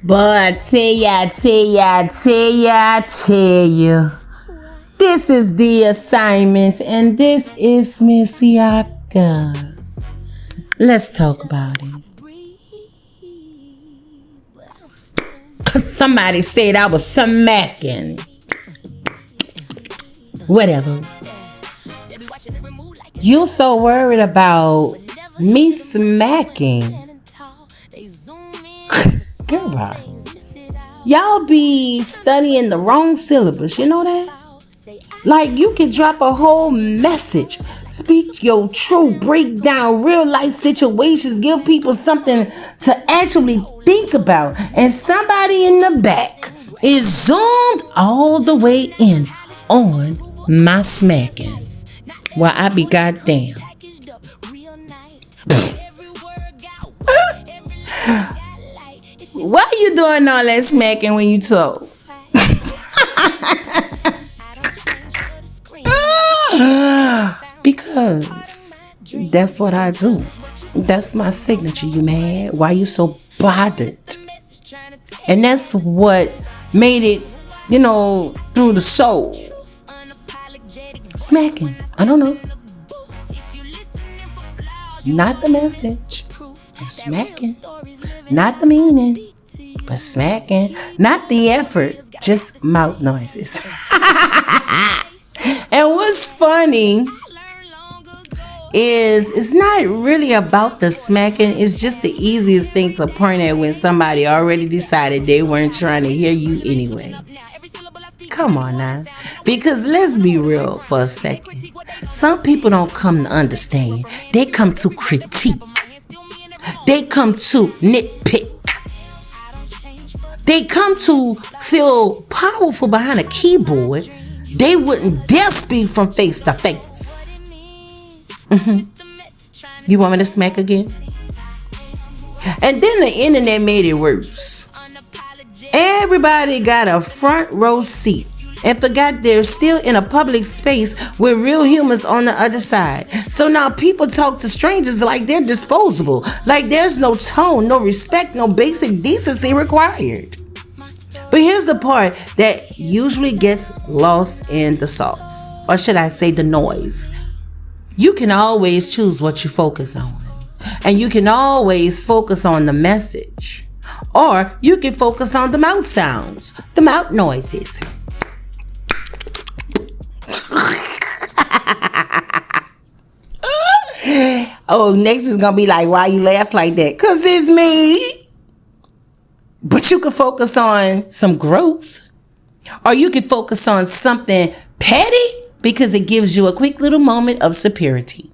But I tell you, this is the assignment, and this is Miss YAKA. Let's talk about it. Cause somebody said I was smacking. Whatever. You so worried about me smacking. Girl, y'all be studying the wrong syllabus, you know that? Like, you can drop a whole message, speak your truth, break down real life situations, give people something to actually think about, and somebody in the back is zoomed all the way in on my smacking. Well, I be goddamn. Why are you doing all that smacking when you talk? Because that's what I do. That's my signature. You mad? Why you so bothered? And that's what made it, through the soul. Smacking. I don't know. Not the message. Smacking. Not the meaning, but smacking. Not the effort, just mouth noises. And what's funny is it's not really about the smacking. It's just the easiest thing to point at when somebody already decided they weren't trying to hear you anyway. Come on now. Because let's be real for a second. Some people don't come to understand. They come to critique. They come to nitpick. They come to feel powerful behind a keyboard. They wouldn't dare speak from face to face. You want me to smack again? And then the internet made it worse. Everybody got a front row seat and forgot they're still in a public space with real humans on the other side. So now people talk to strangers like they're disposable, like there's no tone, no respect, no basic decency required. But here's the part that usually gets lost in the sauce, or should I say the noise. You can always choose what you focus on, and you can always focus on the message, or you can focus on the mouth sounds, the mouth noises. Oh, next is gonna be like, why you laugh like that? Cause it's me. But you can focus on some growth, or you can focus on something petty because it gives you a quick little moment of superiority.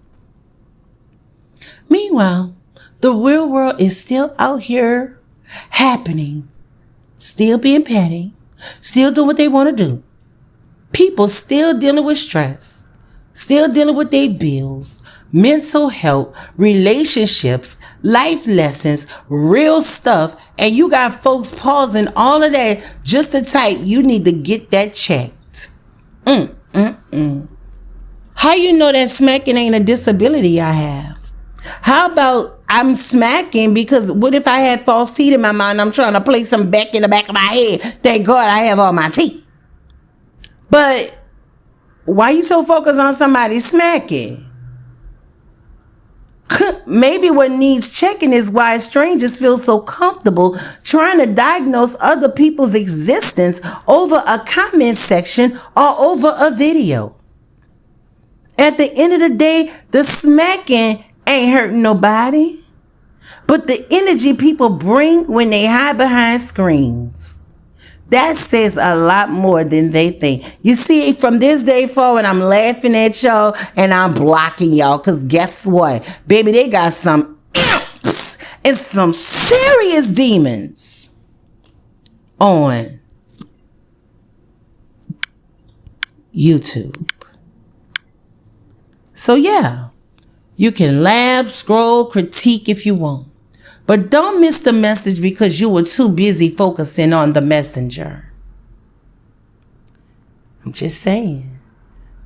Meanwhile, the real world is still out here happening, still being petty, still doing what they want to do. People still dealing with stress, still dealing with their bills, mental health, relationships, life lessons, real stuff, and you got folks pausing all of that just to type, you need to get that checked. How you know that smacking ain't a disability I have? How about I'm smacking because what if I had false teeth in my mouth and I'm trying to place them back in the back of my head? Thank God I have all my teeth. But why you so focused on somebody smacking? Maybe what needs checking is why strangers feel so comfortable trying to diagnose other people's existence over a comment section or over a video. At the end of the day, the smacking ain't hurting nobody, but the energy people bring when they hide behind screens. That says a lot more than they think. You see, from this day forward, I'm laughing at y'all and I'm blocking y'all. Because guess what? Baby, they got some imps and some serious demons on YouTube. So yeah, you can laugh, scroll, critique if you want. But don't miss the message because you were too busy focusing on the messenger. I'm just saying.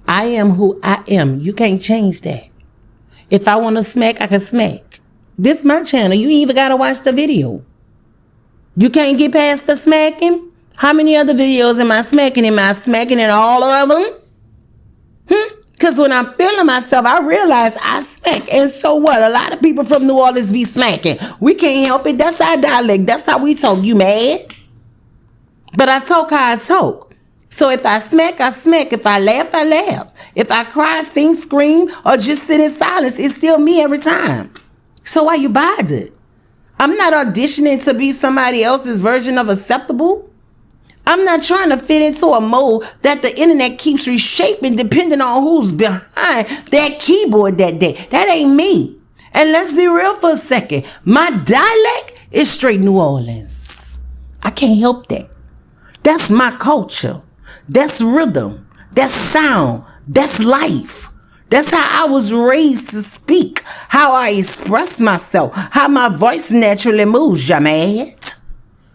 I am who I am. You can't change that. If I want to smack, I can smack. This my channel. You ain't even got to watch the video. You can't get past the smacking? How many other videos am I smacking? Am I smacking in all of them? Because when I'm feeling myself, I realize I smack. And so what? A lot of people from New Orleans be smacking. We can't help it. That's our dialect. That's how we talk. You mad? But I talk how I talk. So if I smack, I smack. If I laugh, I laugh. If I cry, sing, scream, or just sit in silence, it's still me every time. So why you bothered? I'm not auditioning to be somebody else's version of acceptable. I'm not trying to fit into a mold that the internet keeps reshaping depending on who's behind that keyboard that day. That ain't me. And let's be real for a second. My dialect is straight New Orleans. I can't help that. That's my culture. That's rhythm. That's sound. That's life. That's how I was raised to speak. How I express myself. How my voice naturally moves, ya mad?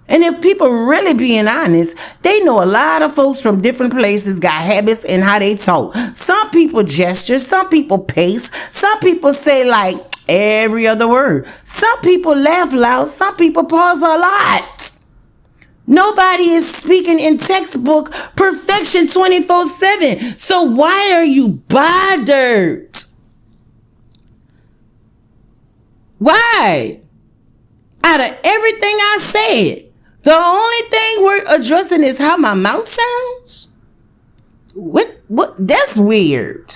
And if people really being honest, they know a lot of folks from different places got habits in how they talk. Some people gesture, some people pace, some people say like every other word. Some people laugh loud, some people pause a lot. Nobody is speaking in textbook perfection 24/7. So why are you bothered? Why? Out of everything I said, the only thing we're addressing is how my mouth sounds? What? That's weird.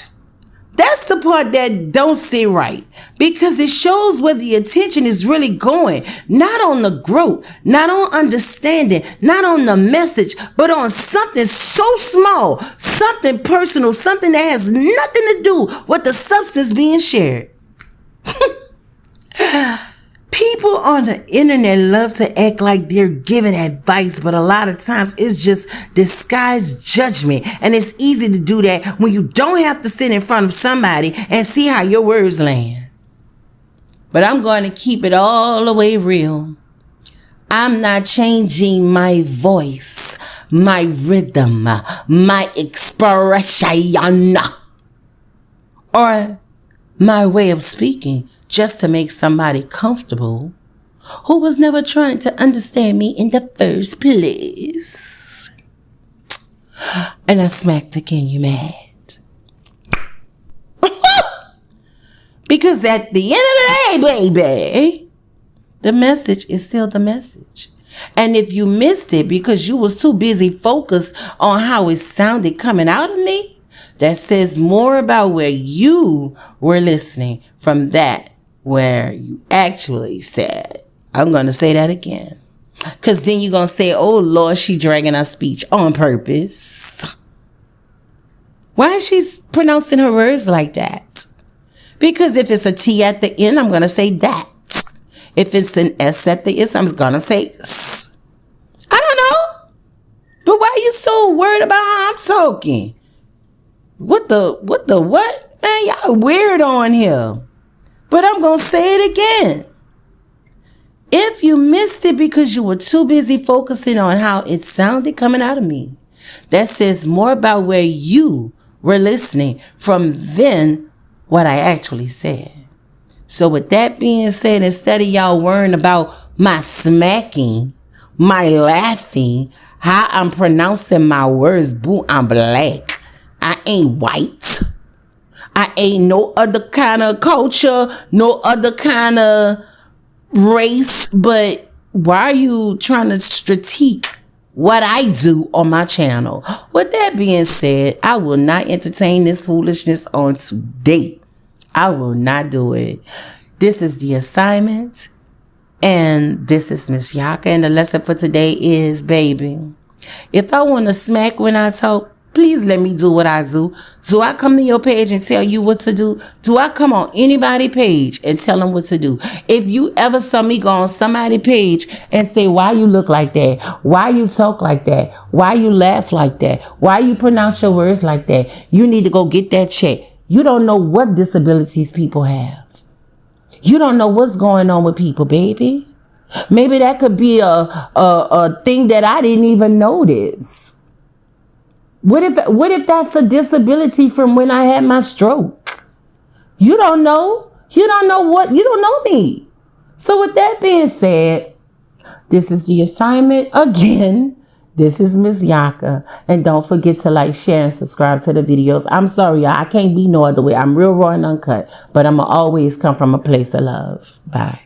That's the part that don't sit right. Because it shows where the attention is really going. Not on the growth, not on understanding, not on the message, but on something so small, something personal, something that has nothing to do with the substance being shared. People on the internet love to act like they're giving advice, but a lot of times it's just disguised judgment. And it's easy to do that when you don't have to sit in front of somebody and see how your words land. But I'm going to keep it all the way real. I'm not changing my voice, my rhythm, my expression, or my way of speaking just to make somebody comfortable who was never trying to understand me in the first place. And I smacked again, you mad? Because at the end of the day, baby, the message is still the message. And if you missed it because you was too busy focused on how it sounded coming out of me, that says more about where you were listening from that where you actually said. I'm going to say that again. Because then you're going to say, oh, Lord, she dragging her speech on purpose. Why is she pronouncing her words like that? Because if it's a T at the end, I'm going to say that. If it's an S at the end, I'm going to say S. I don't know. But why are you so worried about how I'm talking? What the what? Man, y'all weird on here. But I'm going to say it again. If you missed it because you were too busy focusing on how it sounded coming out of me, that says more about where you were listening from than what I actually said. So with that being said, instead of y'all worrying about my smacking, my laughing, how I'm pronouncing my words, boo, I'm black. I ain't white. I ain't no other kind of culture, no other kind of race, but why are you trying to critique what I do on my channel? With that being said, I will not entertain this foolishness on today. I will not do it. This is the assignment, and this is Miss YAKA, and the lesson for today is, baby, if I want to smack when I talk, please let me do what I do. Do I come to your page and tell you what to do? Do I come on anybody's page and tell them what to do? If you ever saw me go on somebody's page and say, why you look like that? Why you talk like that? Why you laugh like that? Why you pronounce your words like that? You need to go get that checked. You don't know what disabilities people have. You don't know what's going on with people, baby. Maybe that could be a thing that I didn't even notice. What if that's a disability from when I had my stroke? You don't know. You don't know me. So with that being said, This is the assignment again. This is Miss Yaka. And don't forget to like, share, and subscribe to the videos. I'm sorry, y'all. I can't be no other way. I'm real raw and uncut. But I'm going to always come from a place of love. Bye.